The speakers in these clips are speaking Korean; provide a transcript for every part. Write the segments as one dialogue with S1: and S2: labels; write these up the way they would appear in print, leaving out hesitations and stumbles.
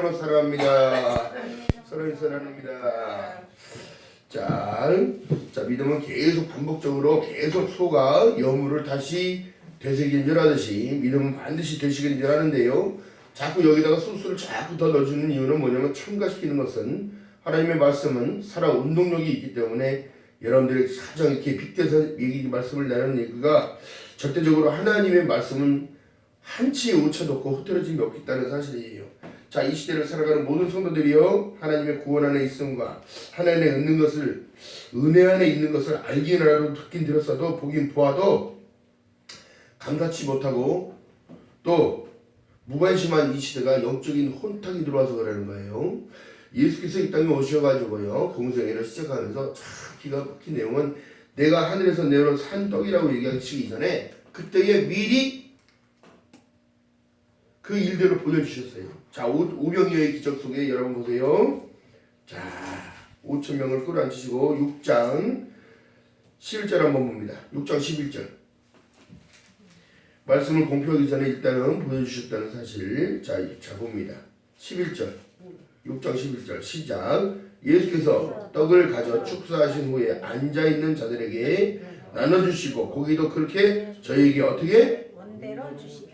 S1: 서로 사랑합니다. 서로 사랑합니다. 자, 믿음은 계속 반복적으로 계속 소가 여물을 다시 되새긴 줄 하듯이 믿음은 반드시 되시긴 줄 하는데요. 자꾸 여기다가 소스를 자꾸 더 넣어주는 이유는 뭐냐면 첨가시키는 것은 하나님의 말씀은 살아 운동력이 있기 때문에 여러분들이 사정 이렇게 빗대서 말씀을 내는 얘기가 절대적으로 하나님의 말씀은 한치의 오차도 없고 흐트러짐이 없겠다는 사실이에요. 자, 이 시대를 살아가는 모든 성도들이요, 하나님의 구원 안에 있음과 하나님 안에 있는 것을, 은혜 안에 있는 것을 알긴 알아도 듣긴 들었어도 보긴 보아도 감당치 못하고 또 무관심한 이 시대가 영적인 혼탁이 들어와서 그러는 거예요. 예수께서 이 땅에 오셔가지고요, 공생애를 시작하면서 참 기가 막힌 내용은 내가 하늘에서 내려온 산떡이라고 얘기하시기 전에 그때에 미리 그 일들을 보여주셨어요. 자, 오병이어의 기적 속에 여러분 보세요. 자, 5,000명을 끌어안으시고 6장 11절 한번 봅니다. 6장 11절. 말씀을 공표하기 전에 일단은 보여주셨다는 사실. 자 봅니다. 11절. 6장 11절 시작. 예수께서 떡을 가져 축사하신 후에 앉아있는 자들에게 나눠주시고 고기도 그렇게 저희에게 어떻게?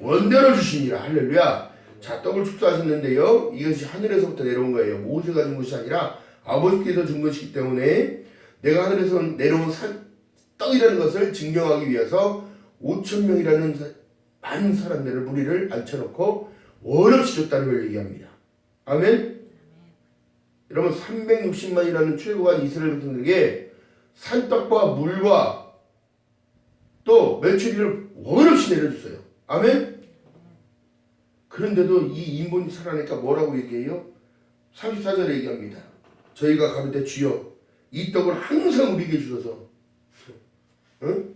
S1: 원대로 주시니라. 할렐루야. 자, 떡을 축사하셨는데요, 이것이 하늘에서부터 내려온 거예요. 모세가 준 것이 아니라 아버지께서 준 것이기 때문에 내가 하늘에서 내려온 떡이라는 것을 증명하기 위해서 5,000명이라는 많은 사람들을 무리를 앉혀놓고 원없이 줬다는 걸 얘기합니다. 아멘. 여러분 360만이라는 최고한 이스라엘 백성들에게 산떡과 물과 또 메추리를 원없이 내려줬어요. 아멘. 그런데도 이 인본이 살아나니까 뭐라고 얘기해요? 34절에 얘기합니다. 저희가 가로되 주여 이 떡을 항상 우리에게 주셔서, 응?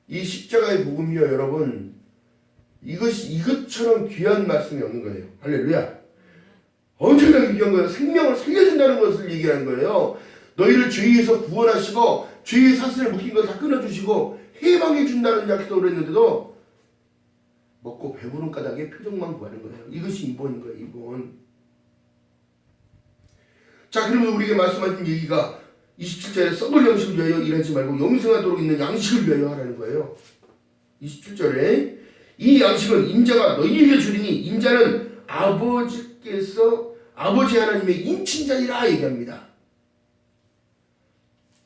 S1: 이 십자가의 복음이요, 여러분, 이것처럼 귀한 말씀이 없는 거예요. 할렐루야. 엄청나게 귀한 거예요. 생명을 살려준다는 것을 얘기하는 거예요. 너희를 죄에서 구원하시고 죄의 사슬에 묶인 걸 다 끊어주시고 해방해 준다는 약속을 했는데도 먹고 배부른 까닭에 표정만 구하는 거예요. 이것이 인본인 거예요. 인본. 자, 그러면 우리에게 말씀하신 얘기가 27절에 썩을 양식을 위하여 일하지 말고 영생하도록 있는 양식을 위하여 하라는 거예요. 27절에 이 양식은 인자가 너희에게 주리니 인자는 아버지께서 아버지 하나님의 인친자니라 얘기합니다.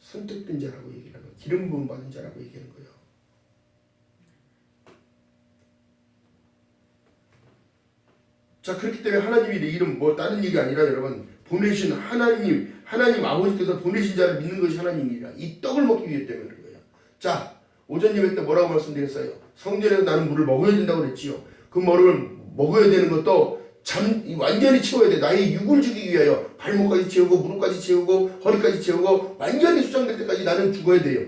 S1: 선택된 자라고 얘기하는 거예요. 기름 부음 받은 자라고 얘기하는 거예요. 자, 그렇기 때문에 하나님이 내 이름 뭐 다른 일이 아니라 여러분 보내신 하나님 아버지께서 보내신 자를 믿는 것이 하나님이라. 이 떡을 먹기 위해 때문에 그런 거예요. 자, 오전 예배 때 뭐라고 말씀드렸어요? 성전에서 나는 물을 먹어야 된다고 그랬지요. 그 물을 먹어야 되는 것도 완전히 채워야 돼. 나의 육을 주기 위하여 발목까지 채우고 무릎까지 채우고 허리까지 채우고 완전히 수장될 때까지 나는 죽어야 돼요.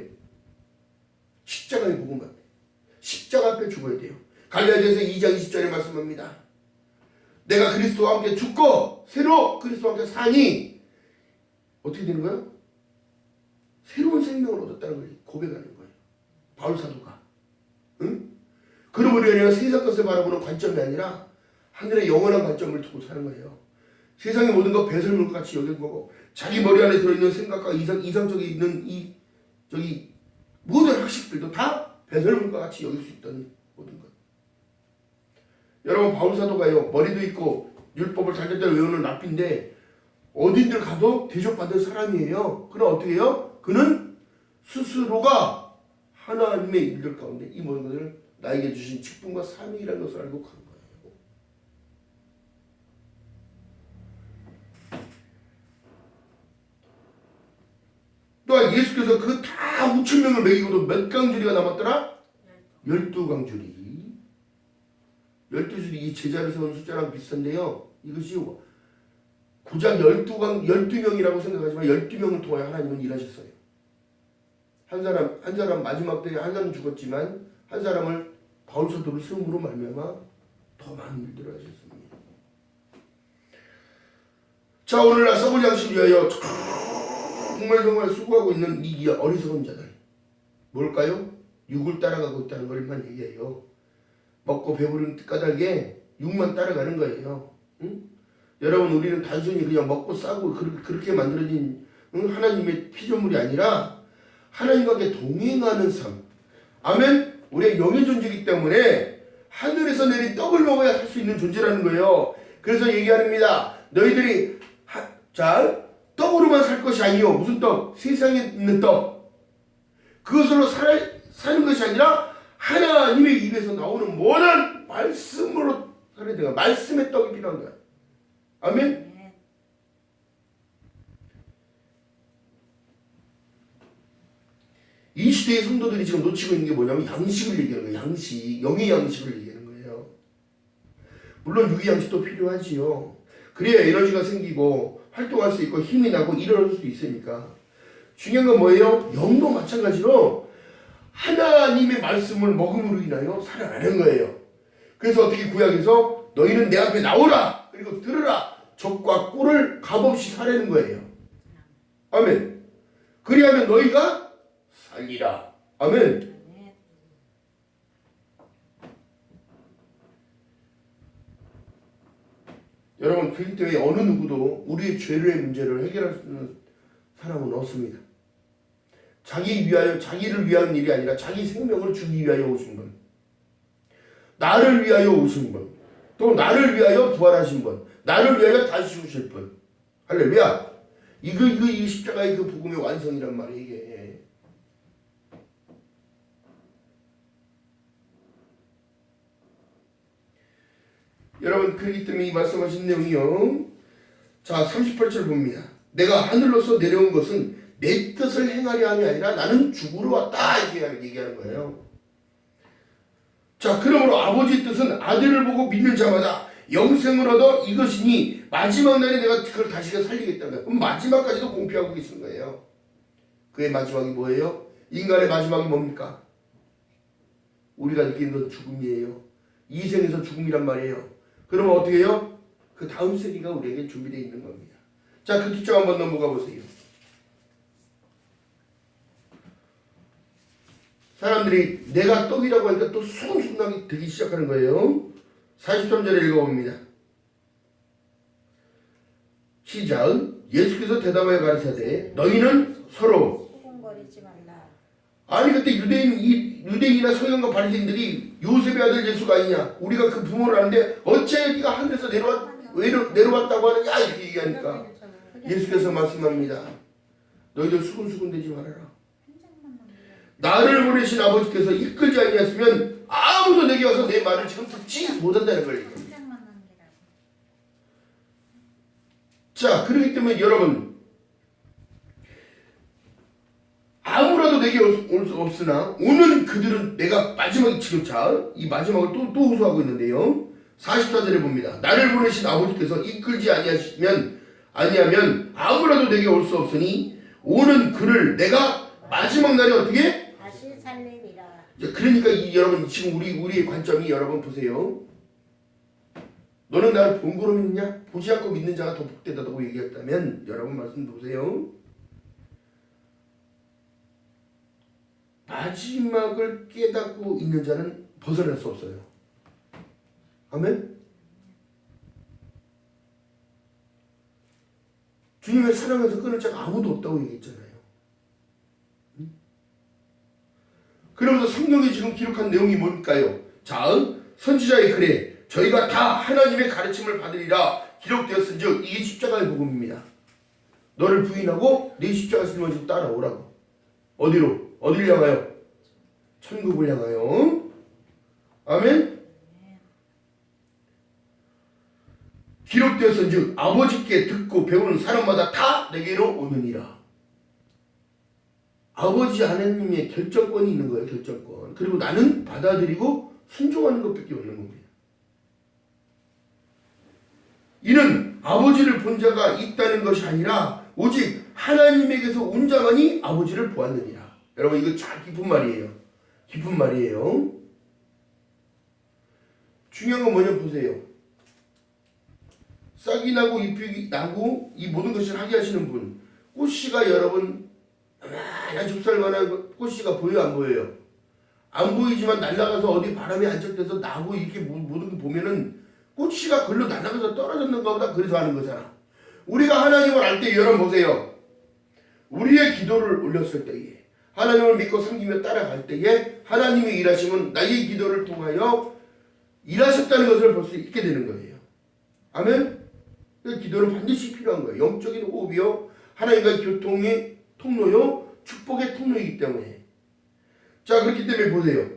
S1: 십자가의 복음 앞에. 십자가 앞에 죽어야 돼요. 갈라디아서 2장 20절에 말씀합니다. 내가 그리스도와 함께 죽고 새로 그리스도와 함께 사니 어떻게 되는 거예요? 새로운 생명을 얻었다는 걸 고백하는 거예요. 바울 사도가. 응? 그러므로 우리가 세상 것을 바라보는 관점이 아니라 하늘의 영원한 관점을 두고 사는 거예요. 세상의 모든 것 배설물 같이 여긴 거고 자기 머리 안에 들어있는 생각과 이상적인 있는 저기 모든 학식들도 다 배설물과 같이 여길 수 있다는 모든 것. 여러분 바울 사도가요, 머리도 있고 율법을 잘잘잘 외우는 랍비인데 어딘들 가도 대접받은 사람이에요. 그럼 어떻게 해요? 그는 스스로가 하나님의 일들 가운데 이 모든 것을 나에게 주신 직분과 사명이라는 것을 알고 간 거예요. 또한 예수께서 그 다 5,000명을 먹이고도 몇 강줄이가 남았더라? 12강줄이. 12줄이 이 제자를 세운 숫자랑 비슷한데요. 이것이 고작 12명이라고 생각하지만 12명을 통하여 하나님은 일하셨어요. 한 사람 마지막 때에 한 사람은 죽었지만 한 사람을 바울 사도를 세움으로 말미암아 더 많은 일들을 하셨습니다. 자, 오늘날 썩을 양식을 위하여 정말 수고하고 있는 이 어리석은 자들 뭘까요? 육을 따라가고 있다는 걸만 얘기해요. 먹고 배부른 까닭에 육만 따라가는 거예요. 응? 여러분 우리는 단순히 그냥 먹고 싸고 그렇게 만들어진 하나님의 피조물이 아니라 하나님과 함께 동행하는 삶. 아멘. 우리의 영의 존재이기 때문에 하늘에서 내린 떡을 먹어야 할 수 있는 존재라는 거예요. 그래서 얘기합니다. 너희들이 떡으로만 살 것이 아니요. 무슨 떡? 세상에 있는 떡. 그것으로 사는 것이 아니라 하나님의 입에서 나오는 모든 말씀으로 살아야 돼요. 말씀의 떡이 필요한 거야. 아멘. 이 시대의 성도들이 지금 놓치고 있는 게 뭐냐면 양식을 얘기하는 거예요. 양식, 영의 양식을 얘기하는 거예요. 물론 육의 양식도 필요하지요. 그래야 에너지가 생기고 활동할 수 있고 힘이 나고 일어날 수도 있으니까. 중요한 건 뭐예요? 영도 마찬가지로 하나님의 말씀을 먹음으로 인하여 살아나는 거예요. 그래서 어떻게 구약에서 너희는 내 앞에 나오라 그리고 들으라 적과 꿀을 값없이 사라는 거예요. 아멘. 그리하면 너희가 살리라. 아멘. 여러분 그렇기 때문에 어느 누구도 우리의 죄의 문제를 해결할 수 있는 사람은 없습니다. 자기를 위한 일이 아니라 자기 생명을 주기 위하여 오신 분, 나를 위하여 오신 분, 또 나를 위하여 부활하신 분, 나를 위하여 다시 오실 분. 할렐루야. 이 십자가의 그 복음의 완성이란 말이에요. 이게. 여러분 그렇기 때문에 이 말씀하신 내용이요. 자 38절 봅니다. 내가 하늘로서 내려온 것은 내 뜻을 행하려 함이 아니라 나는 죽으러 왔다 이렇게 얘기하는 거예요. 자 그러므로 아버지의 뜻은 아들을 보고 믿는 자마다 영생을 얻어 이것이니 마지막 날에 내가 그걸 다시 살리겠다는 거예요. 그럼 마지막까지도 공표하고 계시는 거예요. 그의 마지막이 뭐예요? 인간의 마지막이 뭡니까? 우리가 느끼는 건 죽음이에요. 이 생에서 죽음이란 말이에요. 그러면 어떻게 해요? 그 다음 세기가 우리에게 준비되어 있는 겁니다. 자, 그 뒷장 한번 넘어가 보세요. 사람들이 내가 떡이라고 하니까 또 수근수근하게 되기 시작하는 거예요. 43절에 읽어봅니다. 시작. 예수께서 대답하여 가르치되 너희는 서로
S2: 수군거리지 말라.
S1: 아니 그때 유대인이나 서기관과 바리새인들이 요셉의 아들 예수가 아니냐 우리가 그 부모를 아는데 어찌하여 네가 하늘에서 내려왔다고 하느냐 이렇게 얘기하니까 예수께서 말씀합니다. 너희들 수군수군 되지 말아라. 나를 보내신 아버지께서 이끌지 아니하시면 아무도 내게 와서 내 말을 지금 듣지 못한다는 걸 얘기합니다. 자 그렇기 때문에 여러분 아무라도 내게 올 수 없으나 오는 그들은 내가 마지막에 지금 이 마지막을 또 호소하고 있는데요. 44절에 봅니다. 나를 보내신 아버지께서 이끌지 아니하면 아무라도 내게 올 수 없으니 오는 그를 내가 마지막 날에 어떻게?
S2: 다시 살리리라.
S1: 그러니까 여러분 지금 우리의 관점이 여러분 보세요. 너는 나를 본거로 믿느냐? 보지 않고 믿는 자가 더 복되다고 얘기했다면 여러분 말씀 보세요. 마지막을 깨닫고 있는 자는 벗어날 수 없어요. 아멘? 주님의 사랑에서 끊을 자가 아무도 없다고 얘기했잖아요. 그러면서 성경에 지금 기록한 내용이 뭘까요? 자, 선지자의 글에 저희가 다 하나님의 가르침을 받으리라 기록되었은즉 이게 십자가의 복음입니다. 너를 부인하고 내 십자가 짊어지고 따라오라고. 어디로? 어디를 향하여? 천국을 향하여. 아멘? 기록되었은즉 아버지께 듣고 배우는 사람마다 다 내게로 오느니라. 아버지 하나님의 결정권이 있는 거예요. 결정권. 그리고 나는 받아들이고 순종하는 것밖에 없는 겁니다. 이는 아버지를 본 자가 있다는 것이 아니라 오직 하나님에게서 온 자만이 아버지를 보았느니라. 여러분 이거 참 깊은 말이에요. 깊은 말이에요. 중요한 건 뭐냐 보세요. 싹이 나고 잎이 나고 이 모든 것을 하게 하시는 분. 꽃씨가 여러분 한 좁쌀만한 꽃씨가 보여요 안 보여요? 안 보이지만 날아가서 어디 바람에 안착돼서 나고 이렇게 모든 거 보면은 꽃씨가 글로 날아가서 떨어졌는가 보다 그래서 하는 거잖아. 우리가 하나님을 알 때 여러분 보세요. 우리의 기도를 올렸을 때에 하나님을 믿고 섬기며 따라갈 때에 하나님의 일하심은 나의 기도를 통하여 일하셨다는 것을 볼 수 있게 되는 거예요. 아멘? 기도는 반드시 필요한 거예요. 영적인 호흡이요. 하나님과의 교통의 통로요. 축복의 통로이기 때문에. 자, 그렇기 때문에 보세요.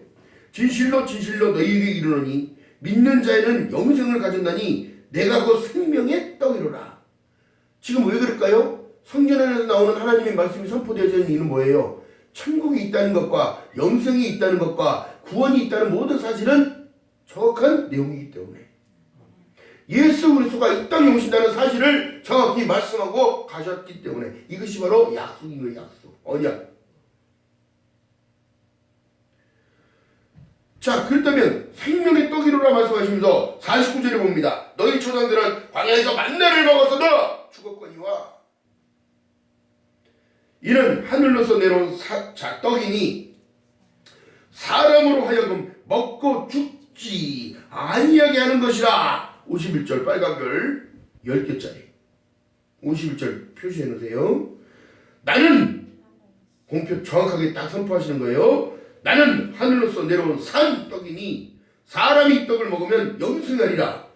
S1: 진실로 진실로 너희에게 이르노니 믿는 자에는 영생을 가졌나니 내가 그 생명의 떡이로라. 지금 왜 그럴까요? 성경 안에서 나오는 하나님의 말씀이 선포되어져 있는 이유는 뭐예요? 천국이 있다는 것과 영생이 있다는 것과 구원이 있다는 모든 사실은 정확한 내용이기 때문에 예수 그리스도가 이 땅에 오신다는 사실을 정확히 말씀하고 가셨기 때문에 이것이 바로 약속인 거예요. 약속. 언약. 자, 그렇다면 생명의 떡이로라 말씀하시면서 49절에 봅니다. 너희 조상들은 광야에서 만나를 먹었어도 죽었거니와 이는 하늘로서 내려온 떡이니 사람으로 하여금 먹고 죽지 아니하게 하는 것이라. 51절 빨간별 10개짜리 51절 표시해 놓으세요. 나는 공표 정확하게 딱 선포하시는 거예요. 나는 하늘로서 내려온 산 떡이니 사람이 떡을 먹으면 영생하리라.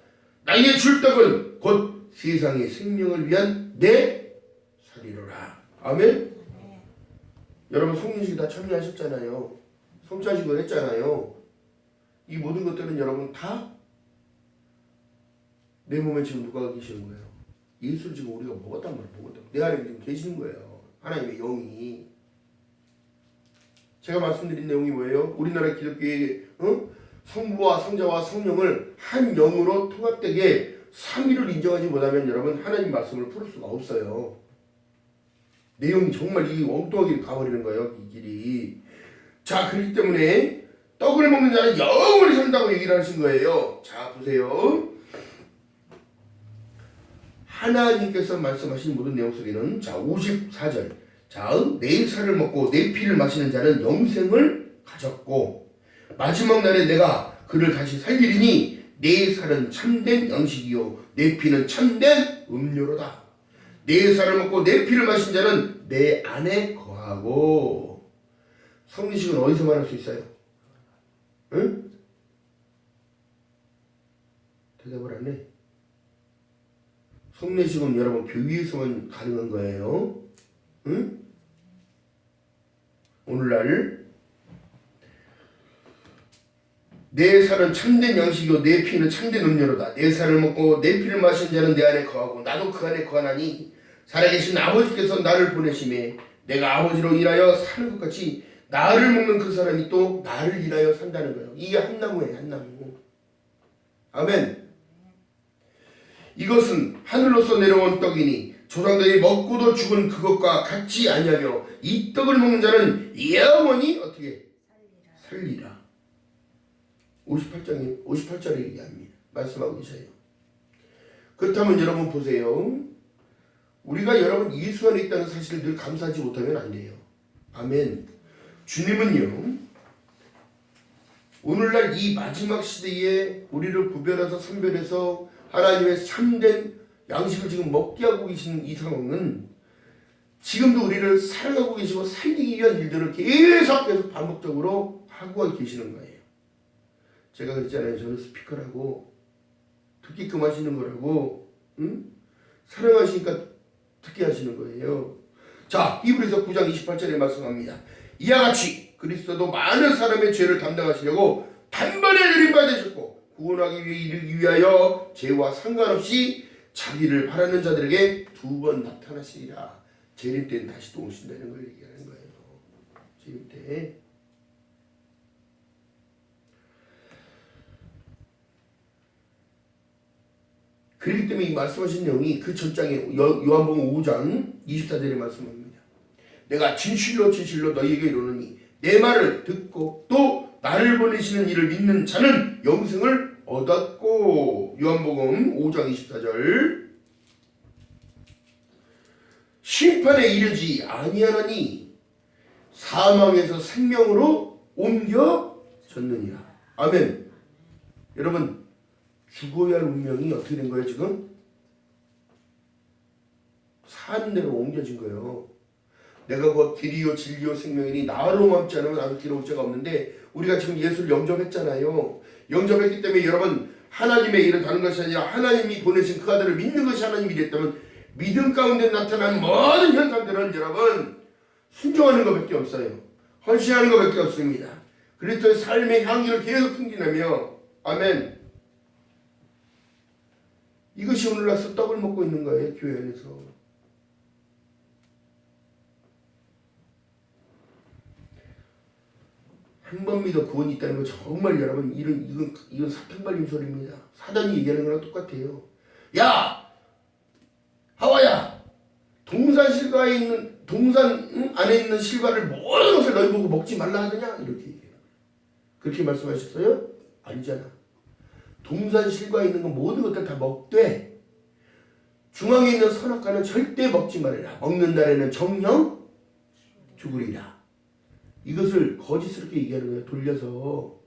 S1: 나에게 줄 떡은 곧 세상의 생명을 위한 내 살이로라. 아멘. 여러분 성인식이 다 참여하셨잖아요. 성찬식을 했잖아요. 이 모든 것들은 여러분 다 내 몸에 지금 누가 계시는 거예요? 예수를 지금 우리가 먹었단 말이에요. 먹었단 내 안에 지금 계시는 거예요. 하나님의 영이. 제가 말씀드린 내용이 뭐예요? 우리나라 기독교의 성부와 성자와 성령을 한 영으로 통합되게 삼위를 인정하지 못하면 여러분 하나님 말씀을 풀을 수가 없어요. 내용이 정말 이 엉뚱하게 가버리는 거예요. 이 길이. 자, 그렇기 때문에 떡을 먹는 자는 영원히 산다고 얘기를 하신 거예요. 자, 보세요. 하나님께서 말씀하신 모든 내용 속에는 자 54절 자 내 살을 먹고 내 피를 마시는 자는 영생을 가졌고 마지막 날에 내가 그를 다시 살리리니 내 살은 참된 양식이요 내 피는 참된 음료로다. 내 살을 먹고 내 피를 마신 자는 내 안에 거하고. 성리식은 어디서 말할 수 있어요? 응? 대답을 안 해. 성례식은 여러분 교회에서만 가능한 거예요. 응? 오늘날 내 살은 참된 양식이요 내 피는 참된 음료로다. 내 살을 먹고 내 피를 마신 자는 내 안에 거하고 나도 그 안에 거하나니 살아계신 아버지께서 나를 보내심에 내가 아버지로 일하여 사는 것 같이 나를 먹는 그 사람이 또 나를 일하여 산다는 거예요. 이게 한 나무예요. 한 나무. 아멘. 이것은 하늘로서 내려온 떡이니 조상들이 먹고도 죽은 그것과 같지 아니하며 이 떡을 먹는 자는 영원히 어떻게 살리라. 58절에 얘기합니다. 말씀하고 계셔요. 그렇다면 여러분 보세요. 우리가 여러분 예수 안에 있다는 사실을 늘 감사하지 못하면 안 돼요. 아멘. 주님은요 오늘날 이 마지막 시대에 우리를 구별해서 선별해서 하나님의 참된 양식을 지금 먹게 하고 계신 이 상황은 지금도 우리를 사랑하고 계시고 살리기 위한 일들을 계속 반복적으로 하고 계시는 거예요. 제가 그랬잖아요. 저는 스피커라고 듣게끔 하시는 거라고. 응? 사랑하시니까 듣게 하시는 거예요. 자, 히브리서 9장 28절에 말씀합니다. 이와 같이 그리스도도 많은 사람의 죄를 담당하시려고 단번에 들임받으셨고 구원하기 위하여 죄와 상관없이 자기를 바라는 자들에게 두 번 나타나시리라. 재림 때는 다시 또 오신다는 걸 얘기하는 거예요. 재림 때. 그렇기 때문에 이 말씀하신 내용이 그 전장에 요한복음 5장 24절에 말씀합니다. 내가 진실로 진실로 너희에게 이르노니 내 말을 듣고 또 나를 보내시는 이를 믿는 자는 영생을 얻었고. 요한복음 5장 24절 심판에 이르지 아니하나니 사망에서 생명으로 옮겨졌느니라. 아멘. 여러분 죽어야 할 운명이 어떻게 된 거예요 지금? 사는 대로 옮겨진 거예요. 내가 곧 길이요 진리요 생명이니 나로 맘지 않으면 나도 길어올 자가 없는데 우리가 지금 예수를 영접했잖아요. 영접했기 때문에 여러분 하나님의 일은 다른 것이 아니라 하나님이 보내신 그 아들을 믿는 것이 하나님이 됐다면 믿음 가운데 나타난 모든 현상들은 여러분 순종하는 것밖에 없어요. 헌신하는 것밖에 없습니다. 그리스도의 삶의 향기를 계속 풍기라며 아멘. 이것이 오늘 와서 떡을 먹고 있는 거예요. 교회 안에서. 한 번 믿어 구원이 있다는 거 정말 여러분 이건 사탕 발림 소리입니다. 사단이 얘기하는 거랑 똑같아요. 야 하와야 동산 실과에 있는 동산 안에 있는 실과를 모든 것을 너희 보고 먹지 말라 하느냐 이렇게 얘기해요. 그렇게 말씀하셨어요? 아니잖아. 동산 실과에 있는 건 모든 것들 다 먹되 중앙에 있는 선악과는 절대 먹지 말아라. 먹는 날에는 정령 죽으리라. 이것을 거짓스럽게 얘기하는 거예요. 돌려서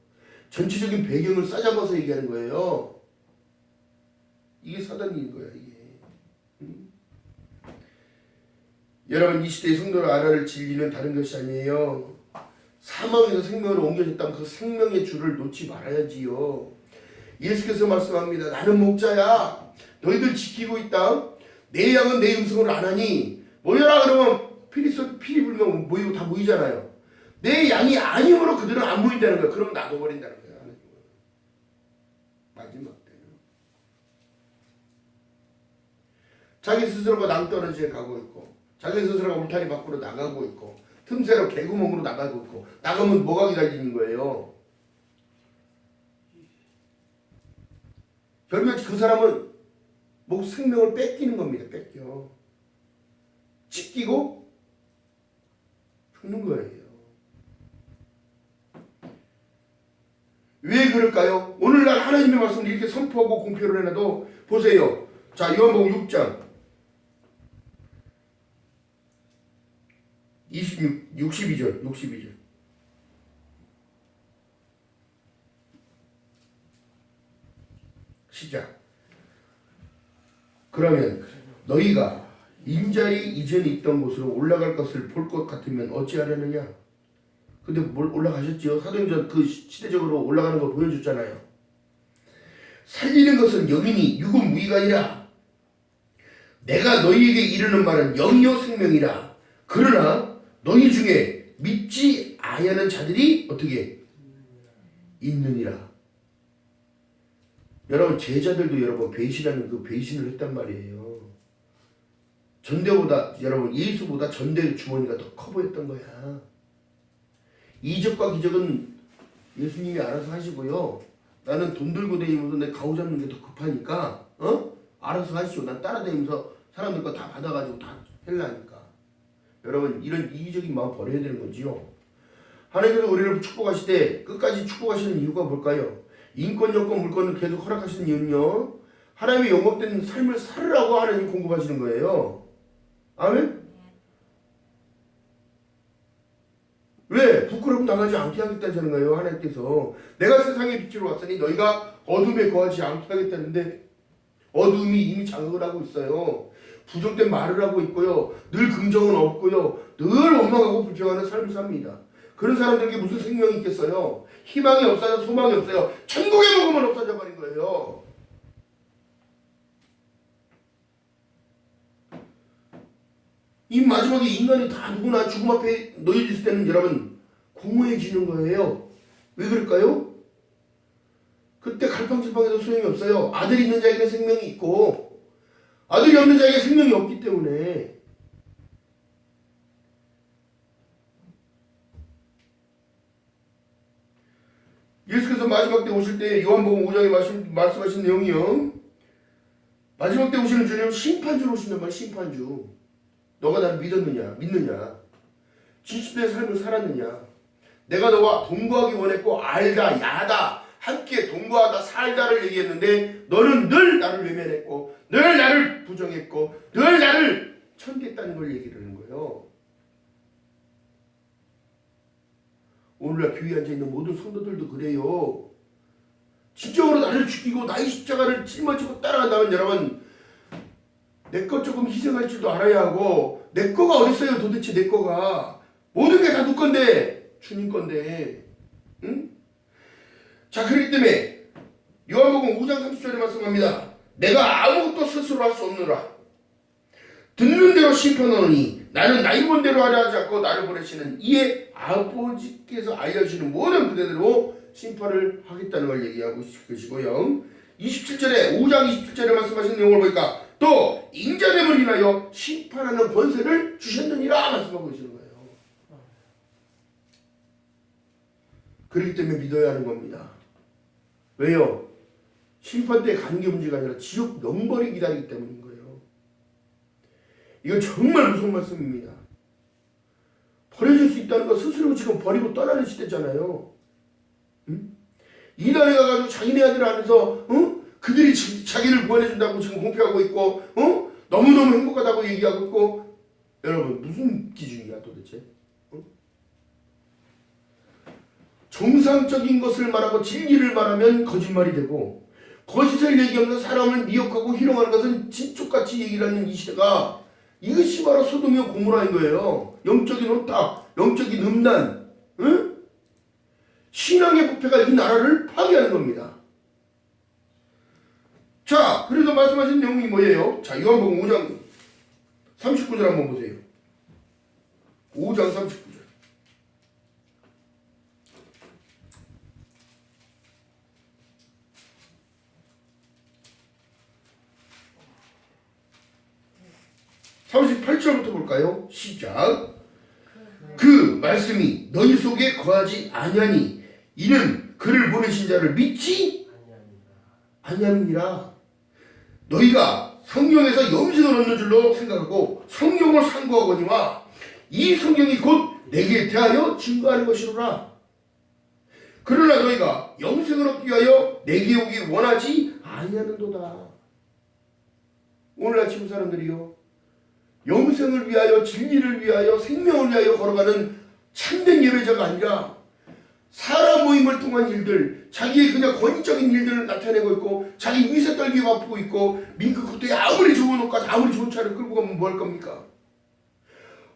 S1: 전체적인 배경을 싸잡아서 얘기하는 거예요. 이게 사단인 거야 이게. 여러분 이 시대의 성도를 알아를 진리는 다른 것이 아니에요. 사망에서 생명으로 옮겨졌다면 그 생명의 줄을 놓지 말아야지요. 예수께서 말씀합니다. 나는 목자야. 너희들 지키고 있다. 내 양은 내 음성을 안 하니 모여라 그러면 피리 불면 모이고 다 모이잖아요. 내 양이 아니므로 그들은 안 모인다는 거야. 그럼 놔둬버린다는 거야. 마지막 때는 자기 스스로가 낭떠러지에 가고 있고 자기 스스로가 울타리 밖으로 나가고 있고 틈새로 개구멍으로 나가고 있고 나가면 뭐가 기다리는 거예요. 결국 그 사람은 목 생명을 뺏기는 겁니다. 뺏겨 찢기고 죽는 거예요. 왜 그럴까요? 오늘날 하나님의 말씀을 이렇게 선포하고 공표를 해놔도 보세요. 자, 요한복음 6장 62절 시작. 그러면 너희가 인자의 이전에 있던 곳으로 올라갈 것을 볼 것 같으면 어찌하려느냐? 근데 뭘 올라가셨지요? 사도행전 그 시대적으로 올라가는 걸 보여줬잖아요. 살리는 것은 영이니 육은 무의가 아니라 내가 너희에게 이르는 말은 영이요 생명이라. 그러나 너희 중에 믿지 아니하는 자들이 어떻게 있느니라. 여러분 제자들도 여러분 배신하는 그 배신을 했단 말이에요. 전대보다 여러분 예수보다 전대 주머니가 더 커 보였던 거야. 이적과 기적은 예수님이 알아서 하시고요. 나는 돈 들고 다니면서 내 가오 잡는 게 더 급하니까 알아서 하시오. 난 따라다니면서 사람들 거 다 받아가지고 다 헬라니까. 여러분 이런 이기적인 마음 버려야 되는 거지요. 하나님께서 우리를 축복하실 때 끝까지 축복하시는 이유가 뭘까요? 인권, 여권, 물권을 계속 허락하시는 이유는요. 하나님의 영업된 삶을 살으라고 하나님 공급하시는 거예요. 아멘? 왜? 부끄러움 당하지 않게 하겠다는 거예요. 하나님께서. 내가 세상의 빛으로 왔으니 너희가 어둠에 거하지 않게 하겠다는데 어둠이 이미 장악을 하고 있어요. 부정된 말을 하고 있고요. 늘 긍정은 없고요. 늘 원망하고 불평하는 삶을 삽니다. 그런 사람들에게 무슨 생명이 있겠어요? 희망이 없어요. 소망이 없어요. 천국의 복음은 없어져 버린 거예요. 이 마지막에 인간이 다 누구나 죽음 앞에 놓여질 때는 여러분 공허해지는 거예요. 왜 그럴까요? 그때 갈팡질팡해도 소용이 없어요. 아들이 있는 자에게는 생명이 있고 아들이 없는 자에게 생명이 없기 때문에. 예수께서 마지막 때 오실 때 요한복음 5장에 말씀하신 내용이요. 마지막 때 오시는 주님은 심판주로 오신단 말이에요. 심판주. 너가 나를 믿느냐? 진실된 삶을 살았느냐? 내가 너와 동거하기 원했고 알다, 야다, 함께 동거하다, 살다를 얘기했는데 너는 늘 나를 외면했고 늘 나를 부정했고 늘 나를 천대했다는 걸 얘기를 하는 거예요. 오늘날 교회에 앉아있는 모든 성도들도 그래요. 진정으로 나를 죽이고 나의 십자가를 짊어지고 따라간다면 여러분 내 것 조금 희생할 줄도 알아야 하고 내 거가 어딨어요 도대체 내 거가 모든 게 다 누구 건데 주님 건데 응? 자 그렇기 때문에 요한복음 5장 30절에 말씀합니다. 내가 아무것도 스스로 할 수 없느라 듣는 대로 심판하노니 나는 나의 본대로 하려 하지 않고 나를 보내시는 이의 아버지께서 알려주시는 모든 그대로 심판을 하겠다는 걸 얘기하고 계시고요. 27절에 5장 27절에 말씀하신 내용을 보니까 또 인자됨을 인하여 심판하는 권세를 주셨느니라 말씀하고 계시는 거예요. 그렇기 때문에 믿어야 하는 겁니다. 왜요? 심판 때 가는 게 문제가 아니라 지옥 영벌이 기다리기 때문인 거예요. 이건 정말 무서운 말씀입니다. 버려질 수 있다는 거 스스로 지금 버리고 떠나는 시대잖아요. 응? 이단에 가가지고 자기네 아들 안에서 그들이 자기를 구원해준다고 지금 공표하고 있고 너무너무 행복하다고 얘기하고 있고 여러분 무슨 기준이야 도대체? 정상적인 것을 말하고 진리를 말하면 거짓말이 되고 거짓을 얘기하면서 사람을 미혹하고 희롱하는 것은 진쪽같이 얘기를 하는 이 시대가 이것이 바로 소돔이와 고모라인 거예요. 영적인 혼탁, 영적인 음란, 응? 신앙의 부패가 이 나라를 파괴하는 겁니다. 자, 그래서 말씀하신 내용이 뭐예요? 자, 요한복음 5장 39절 한번 보세요. 5장 39절. (38절부터) 볼까요? 시작. 그 말씀이 너희 속에 거하지 아니하니 이는 그를 보내신 자를 믿지 아니함이니라. 너희가 성경에서 영생을 얻는 줄로 생각하고 성경을 상고하거니와 이 성경이 곧 내게 대하여 증거하는 것이로라. 그러나 너희가 영생을 얻기 위하여 내게 오기 원하지 아니하는도다. 오늘 아침 사람들이요 영생을 위하여 진리를 위하여 생명을 위하여 걸어가는 참된 예배자가 아니라 사람 모임을 통한 일들, 자기의 그냥 권위적인 일들을 나타내고 있고 자기 위세 떨기 바쁘고 있고 민크 코트에 아무리 좋은 옷까지 아무리 좋은 차를 끌고 가면 뭐 할 겁니까?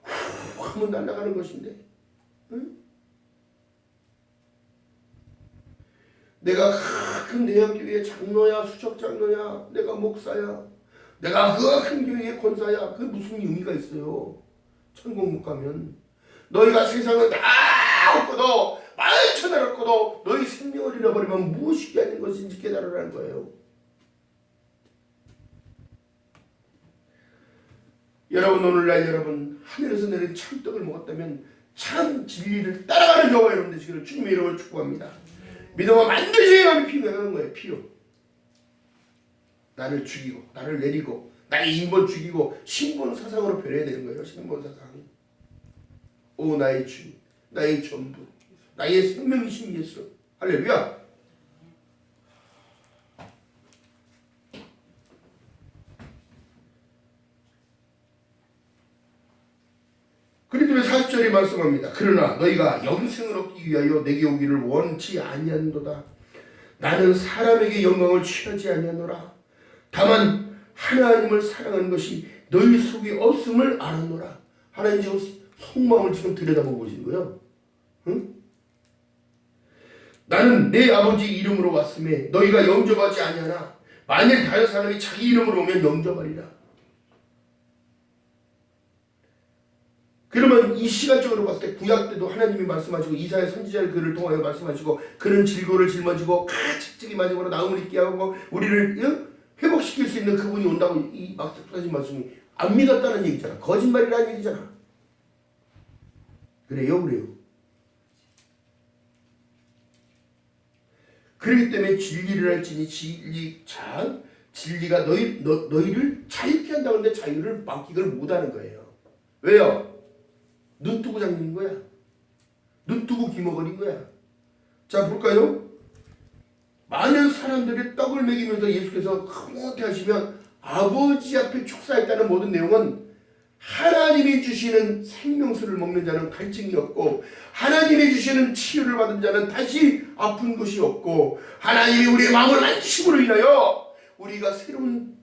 S1: 후 하면 날아가는 것인데 응? 내가 큰 대형교회 장로야 수석장로야 내가 목사야 내가 그 큰 교회의 권사야 그게 무슨 의미가 있어요? 천국 못 가면 너희가 세상을 다 얻고도 만천을 얻고도 너희 생명을 잃어버리면 무엇이 되는 것인지 깨달으라는 거예요. 여러분 오늘날 여러분 하늘에서 내린 참떡을 먹었다면 참 진리를 따라가는 저와 여러분 되시기를 주님의 이름으로 축복합니다. 믿음은 반드시 예감이 필요한 거예요. 필요. 나를 죽이고 나를 내리고 나의 인본 죽이고 신본 사상으로 변해야 되는 거예요. 신본 사상. 오 나의 주님 나의 전부 나의 생명이신 예수 할렐루야. 그렇기 때문에 40절에 말씀합니다. 그러나 너희가 영생을 얻기 위하여 내게 오기를 원치 아니하노라. 나는 사람에게 영광을 취하지 아니하노라. 다만 하나님을 사랑하는 것이 너희 속에 없음을 알았노라. 하나님 지금 속마음을 지금 들여다보고 계신 거예요. 응? 나는 내 아버지 이름으로 왔음에 너희가 영접하지 아니하나 만일 다른 사람이 자기 이름으로 오면 영접하리라. 그러면 이 시간적으로 봤을 때 구약 때도 하나님이 말씀하시고 이사야 선지자의 글을 통하여 말씀하시고 그는 질고를 짊어지고 책찍이 맞음으로 나음을 있게 하고 우리를 회복시킬 수 있는 그분이 온다고 이 막사진 말씀이 안 믿었다는 얘기잖아. 거짓말이라는 얘기잖아. 그래요? 그렇기 때문에 진리를 할지니 진리가 너희를 자유케 한다는데 자유를 맡기를 못하는 거예요. 왜요? 눈 뜨고 잠긴 거야. 눈 뜨고 기먹어린 거야. 자 볼까요? 많은 사람들이 떡을 먹이면서 예수께서 흐뭇해 하시면 아버지 앞에 축사했다는 모든 내용은 하나님이 주시는 생명수를 먹는 자는 갈증이 없고 하나님이 주시는 치유를 받은 자는 다시 아픈 것이 없고 하나님이 우리의 마음을 안심으로 인하여 우리가 새로운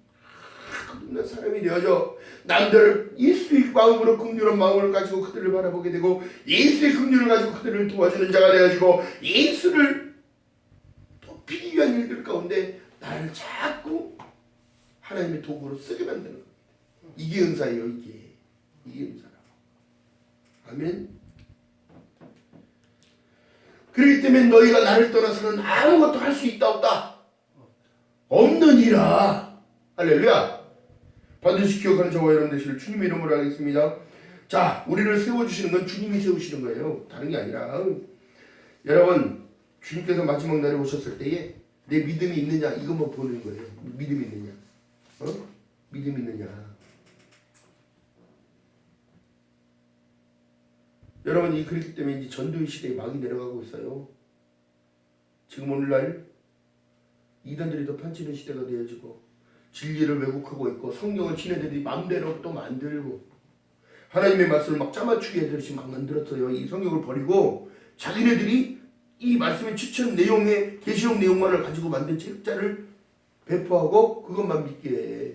S1: 끝없는 사람이 되어져 남들을 예수의 마음으로 긍휼한 마음을 가지고 그들을 바라보게 되고 예수의 긍휼을 가지고 그들을 도와주는 자가 되어지고 예수를 돕기 위한 일들 가운데 나를 자꾸 하나님의 도구로 쓰게 만드는 겁니다. 이게 은사예요. 이게 은사라고. 아멘. 그렇기 때문에 너희가 나를 떠나서는 아무것도 할 수 있다 없다 없느니라. 할렐루야. 반드시 기억하는 저와 여러분 되시길 주님의 이름으로 하겠습니다. 자, 우리를 세워주시는 건 주님이 세우시는 거예요. 다른 게 아니라. 여러분, 주님께서 마지막 날에 오셨을 때에 내 믿음이 있느냐 이것만 보는 거예요. 믿음이 있느냐. 믿음이 있느냐. 여러분, 이 그렇기 때문에 이제 전도의 시대에 막이 내려가고 있어요. 지금 오늘날 이단들이 더 판치는 시대가 되어지고 진리를 왜곡하고 있고 성경을 지네들이 마음대로 또 만들고 하나님의 말씀을 막 짜맞추게 하듯이 막 만들었어요. 이 성경을 버리고 자기네들이 이 말씀의 추천 내용의 계시록 내용만을 가지고 만든 책자를 배포하고 그것만 믿게 해.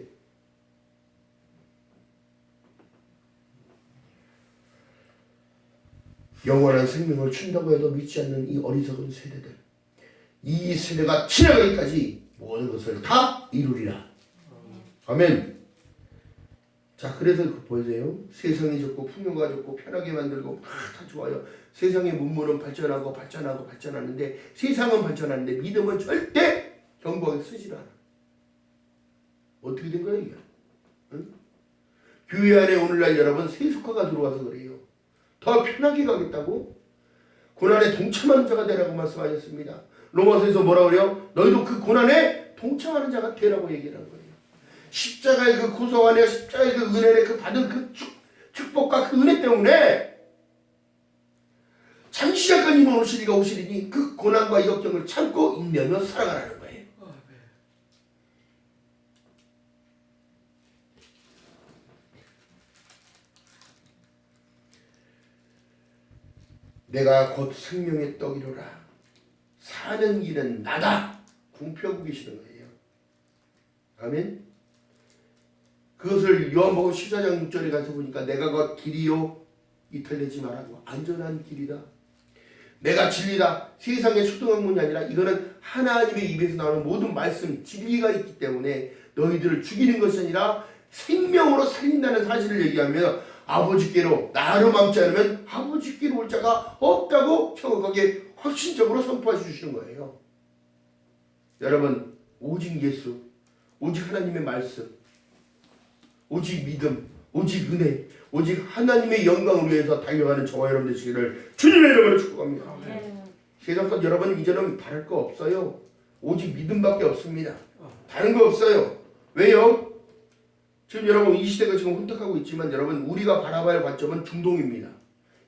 S1: 영원한 생명을 준다고 해도 믿지 않는 이 어리석은 세대들, 이 세대가 지나가기까지 모든 것을 다 이루리라. 아멘. 자, 그래서 보세요. 세상이 좋고 풍요가 좋고 편하게 만들고 다 좋아요. 세상의 문물은 발전하고 발전하는데 세상은 발전하는데 믿음은 절대 견고하게 쓰질 않아. 어떻게 된 거야 이게? 응? 교회 안에 오늘날 여러분 세속화가 들어와서 그래요. 더 편하게 가겠다고? 고난에 동참하는 자가 되라고 말씀하셨습니다. 로마서에서 뭐라 그래요? 너희도 그 고난에 동참하는 자가 되라고 얘기를 한 거예요. 십자가의 그 구속 안에 십자가의 그 은혜를 그 받은 그 축복과 그 은혜 때문에 잠시 잠깐이면 오시리가 오시리니 그 고난과 역경을 참고 인내하며 살아가라는 거예요. 내가 곧 생명의 떡이로라. 사는 길은 나다. 공표하고 계시는 거예요. 아멘. 그것을 요한복음 14장 6절에 가서 보니까 내가 곧 길이요 이탈내지 말라고. 안전한 길이다. 내가 진리다. 세상의 초등학문이 아니라 이거는 하나님의 입에서 나오는 모든 말씀 진리가 있기 때문에 너희들을 죽이는 것이 아니라 생명으로 살린다는 사실을 얘기하며 아버지께로 나로 맘지 않으면 아버지께로 올 자가 없다고 정확하게 확신적으로 선포해 주시는 거예요. 여러분, 오직 예수, 오직 하나님의 말씀, 오직 믿음, 오직 은혜, 오직 하나님의 영광을 위해서 달려가는 저와 여러분 되시기를 주님의 이름으로 축복합니다. 세상 것 여러분 이제는 바랄 거 없어요. 오직 믿음밖에 없습니다. 다른 거 없어요. 왜요? 지금 여러분 이 시대가 지금 혼탁하고 있지만 여러분 우리가 바라봐야 할 관점은 중동입니다.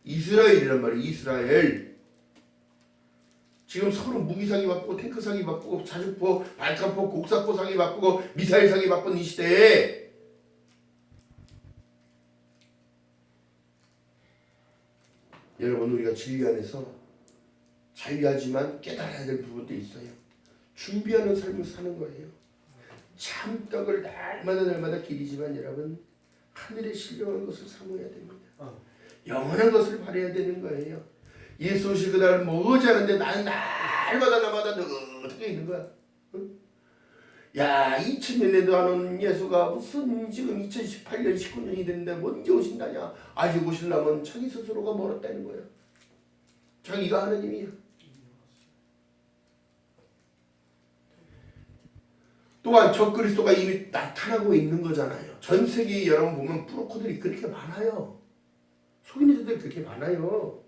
S1: 이스라엘이란 말이에요. 이스라엘. 지금 서로 무기 사기 바쁘고 탱크 사기 바쁘고 자주포, 발칸포, 곡사포 사기 바쁘고 미사일 사기 바쁜 이 시대에 여러분 우리가 진리 안에서 자유하지만 깨달아야 될 부분도 있어요. 준비하는 삶을 사는 거예요. 참떡을 날마다 기리지만 여러분 하늘의 신령한 것을 사모해야 됩니다. 영원한 것을 바라야 되는 거예요. 예수 오실 그날 머지 않은데 나는 날마다 느긋하게 있는 거야. 응? 야 2000년에도 안 온 예수가 무슨 지금 2018년 19년이 됐는데 언제 오신다냐. 아직 오시려면 자기 스스로가 멀었다는 거야. 자기가 하느님이야. 또한 적그리스도가 이미 나타나고 있는 거잖아요. 전 세계에 여러분 보면 브로커들이 그렇게 많아요. 속이는 자들이 그렇게 많아요.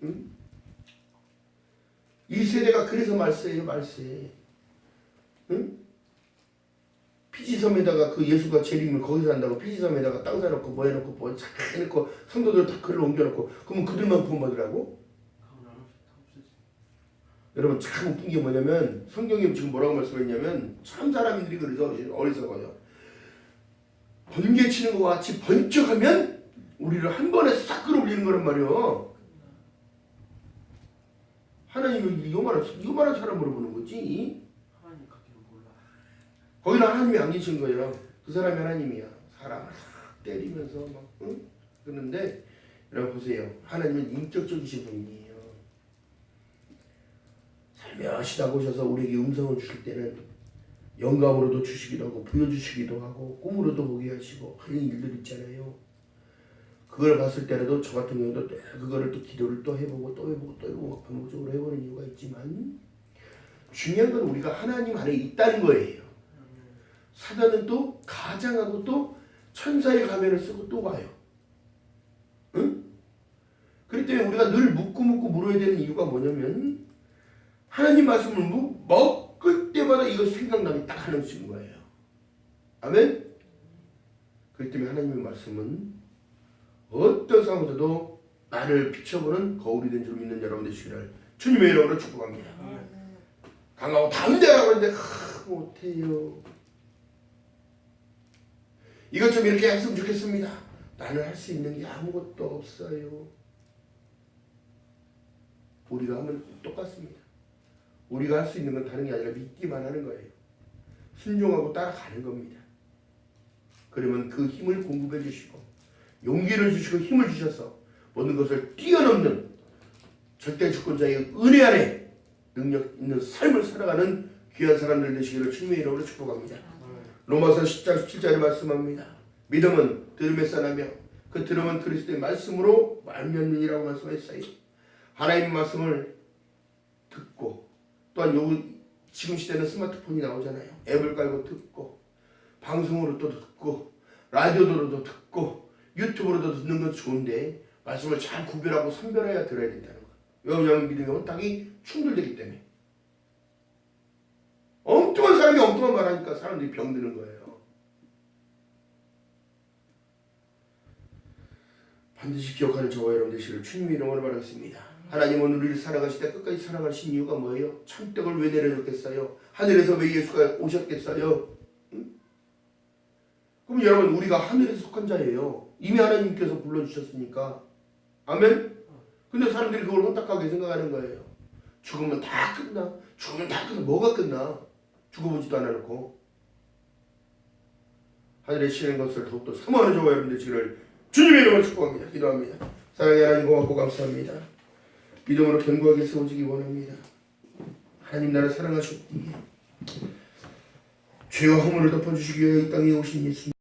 S1: 응? 이 세대가 그래서 말세예요. 말세. 응? 피지섬에다가 그 예수가 재림을 거기서 한다고 피지섬에다가 땅 사놓고 뭐 해놓고 뭐 해놓고 성도들 다 글로 옮겨놓고 그러면 그들만 구원받으라고? 여러분 참 웃긴 게 뭐냐면 성경이 지금 뭐라고 말씀했냐면 참 사람들이 그래서 어리석어요. 번개치는 것과 같이 번쩍하면 우리를 한 번에 싹 끌어올리는 거란 말이에요. 하나님이 요만한 사람으로 보는 거지.
S3: 하나님 같기는 몰라.
S1: 거기는 하나님이 안 계신 거예요. 그 사람이 하나님이야. 사람을 때리면서 막 응? 그런데 여러분 보세요. 하나님은 인격적이신 분이에요. 살며시 다가오셔서 우리에게 음성을 주실 때는 영감으로도 주시기도 하고 보여주시기도 하고 꿈으로도 보게 하시고 하는 일들 있잖아요. 그걸 봤을 때라도 저 같은 경우도 그거를 또 기도를 또 해보고 또 해보고 또 해보고 반복적으로 해보는 이유가 있지만 중요한 건 우리가 하나님 안에 있다는 거예요. 사단은 또 가장하고 또 천사의 가면을 쓰고 또 와요. 응? 그렇기 때문에 우리가 늘 묻고 물어야 되는 이유가 뭐냐면 하나님 말씀을 먹을 때마다 이거 생각나게 딱 하나씩 거예요. 아멘? 그렇기 때문에 하나님의 말씀은 어떤 상황에서도 나를 비춰보는 거울이 된 줄 믿는 여러분 되시기를 주님의 이름으로 축복합니다. 강하고 담대하라고 했는데 못해요. 이것 좀 이렇게 했으면 좋겠습니다. 나는 할 수 있는 게 아무것도 없어요. 우리가 하면 똑같습니다. 우리가 할 수 있는 건 다른 게 아니라 믿기만 하는 거예요. 순종하고 따라가는 겁니다. 그러면 그 힘을 공급해 주시고 용기를 주시고 힘을 주셔서 모든 것을 뛰어넘는 절대 주권자의 은혜 안에 능력 있는 삶을 살아가는 귀한 사람들 되시기를 주님의 이름으로 축복합니다. 로마서 10장 17절에 말씀합니다. 믿음은 들음에 싸나며 그 들음은 그리스도의 말씀으로 말미암느니라고 말씀했어요. 하나님의 말씀을 듣고 또한 지금 시대는 스마트폰이 나오잖아요. 앱을 깔고 듣고 방송으로 또 듣고 라디오로도 듣고 유튜브로도 듣는 건 좋은데 말씀을 잘 구별하고 선별해야 들어야 된다는 거예요. 왜냐하면 믿음의 혼탁이 충돌되기 때문에 엉뚱한 사람이 엉뚱한 말하니까 사람들이 병드는 거예요. 반드시 기억하는 저와 여러분 되시기를 주님의 이름으로 바라겠습니다. 하나님은 우리를 사랑하실 때 끝까지 사랑하신 이유가 뭐예요? 천떡을 왜 내려줬겠어요? 하늘에서 왜 예수가 오셨겠어요? 응? 그럼 여러분 우리가 하늘에서 속한 자예요. 이미 하나님께서 불러주셨으니까. 아멘? 근데 사람들이 그걸 혼탁하게 생각하는 거예요. 죽으면 다 끝나. 죽으면 다 끝나. 뭐가 끝나? 죽어보지도 않아놓고. 하늘에 쉬는 것을 더욱더 사모하는 저와 여러분 되시기를 주님의 이름으로 축복합니다. 기도합니다. 사랑의 하나님 고맙고 감사합니다. 믿음으로 견고하게 세워지기 원합니다. 하나님 나를 사랑하셨기에 죄와 허물을 덮어주시기 위해 이 땅에 오신 예수님